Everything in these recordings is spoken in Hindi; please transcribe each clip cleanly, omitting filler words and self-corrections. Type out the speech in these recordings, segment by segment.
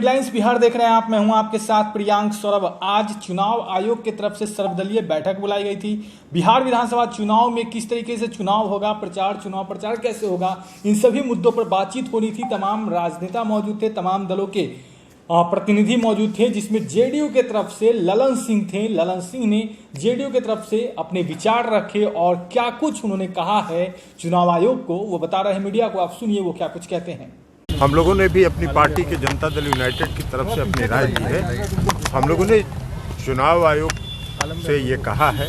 हेडलाइंस बिहार देख रहे हैं आप। मैं हूं आपके साथ प्रियांक सौरभ। आज चुनाव आयोग की तरफ से सर्वदलीय बैठक बुलाई गई थी। बिहार विधानसभा चुनाव में किस तरीके से चुनाव होगा, चुनाव प्रचार कैसे होगा, इन सभी मुद्दों पर बातचीत होनी थी। तमाम राजनेता मौजूद थे, तमाम दलों के प्रतिनिधि मौजूद थे, जिसमें जेडीयू के तरफ से ललन सिंह थे। ललन सिंह ने जेडीयू के तरफ से अपने विचार रखे और क्या कुछ उन्होंने कहा है चुनाव आयोग को, वो बता रहे हैं मीडिया को। आप सुनिए वो क्या कुछ कहते हैं। हम लोगों ने भी अपनी पार्टी के जनता दल यूनाइटेड की तरफ से अपनी राय दी है। हम लोगों ने चुनाव आयोग से ये कहा है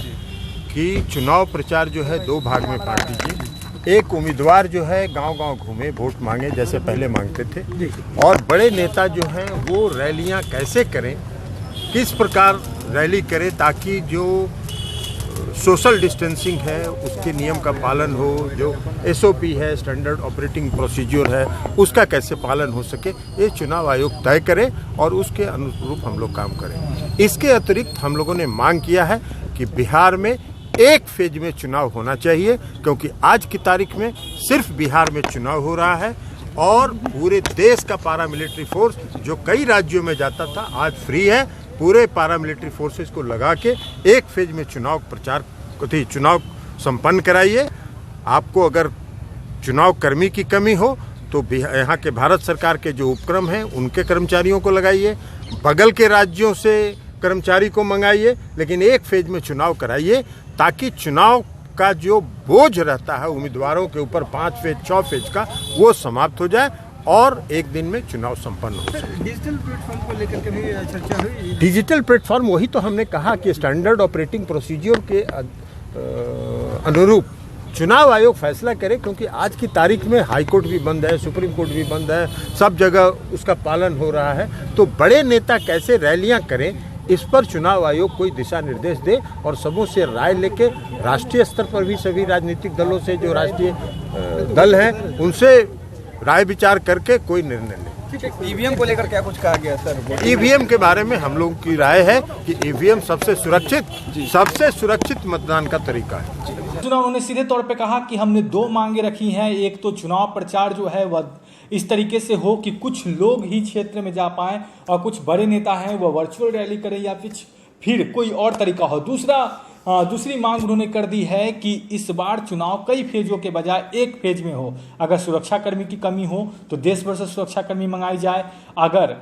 कि चुनाव प्रचार जो है दो भाग में बांट दीजिए। एक उम्मीदवार जो है गांव-गांव घूमे, वोट मांगे जैसे पहले मांगते थे, और बड़े नेता जो हैं वो रैलियां कैसे करें, किस प्रकार रैली करें ताकि जो सोशल डिस्टेंसिंग है उसके नियम का पालन हो, जो एसओपी है, स्टैंडर्ड ऑपरेटिंग प्रोसीजर है, उसका कैसे पालन हो सके, ये चुनाव आयोग तय करे और उसके अनुरूप हम लोग काम करें। इसके अतिरिक्त हम लोगों ने मांग किया है कि बिहार में एक फेज में चुनाव होना चाहिए, क्योंकि आज की तारीख में सिर्फ बिहार में चुनाव हो रहा है और पूरे देश का पैरामिलिट्री फोर्स जो कई राज्यों में जाता था आज फ्री है। पूरे पैरामिलिट्री फोर्सेस को लगा के एक फेज में चुनाव संपन्न कराइए। आपको अगर चुनाव कर्मी की कमी हो तो यहाँ के भारत सरकार के जो उपक्रम हैं उनके कर्मचारियों को लगाइए, बगल के राज्यों से कर्मचारी को मंगाइए, लेकिन एक फेज में चुनाव कराइए ताकि चुनाव का जो बोझ रहता है उम्मीदवारों के ऊपर 5 फेज 6 फेज का, वो समाप्त हो जाए और एक दिन में चुनाव संपन्न हो सके। डिजिटल प्लेटफॉर्म को लेकर के भी चर्चा हुई। डिजिटल प्लेटफॉर्म, वही तो हमने कहा कि स्टैंडर्ड ऑपरेटिंग प्रोसीजर के अनुरूप चुनाव आयोग फैसला करे, क्योंकि आज की तारीख में हाई कोर्ट भी बंद है, सुप्रीम कोर्ट भी बंद है, सब जगह उसका पालन हो रहा है। तो बड़े नेता कैसे रैलियां करें, इस पर चुनाव आयोग कोई दिशा निर्देश दे और सबों से राय लेके राष्ट्रीय स्तर पर भी सभी राजनीतिक दलों से, जो राष्ट्रीय दल हैं, उनसे राय विचार करके कोई निर्णय ले। ईवीएम को लेकर क्या कुछ कहा गया सर? ईवीएम के बारे में हम लोगों की राय है कि ईवीएम सबसे सुरक्षित मतदान का तरीका है। उन्होंने सीधे तौर पे कहा कि हमने 2 मांगे रखी हैं। एक तो चुनाव प्रचार जो है वह इस तरीके से हो कि कुछ लोग ही क्षेत्र में जा पाएं और कुछ बड़े नेता हैं वह वर्चुअल रैली करें या फिर कोई और तरीका हो। दूसरी मांग उन्होंने कर दी है कि इस बार चुनाव कई फेजों के बजाय एक फेज में हो। अगर सुरक्षाकर्मी की कमी हो तो देश भर से सुरक्षाकर्मी मंगाई जाए। अगर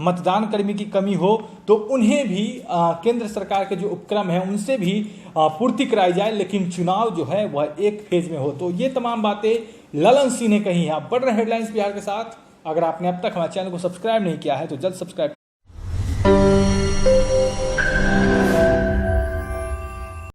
मतदान कर्मी की कमी हो तो उन्हें भी केंद्र सरकार के जो उपक्रम है उनसे भी पूर्ति कराई जाए, लेकिन चुनाव जो है वह एक फेज में हो। तो ये तमाम बातें ललन सिंह ने कही हैं। आप बढ़ रहे हेडलाइंस बिहार के साथ। अगर आपने अब तक हमारे चैनल को सब्सक्राइब नहीं किया है तो जल्द सब्सक्राइब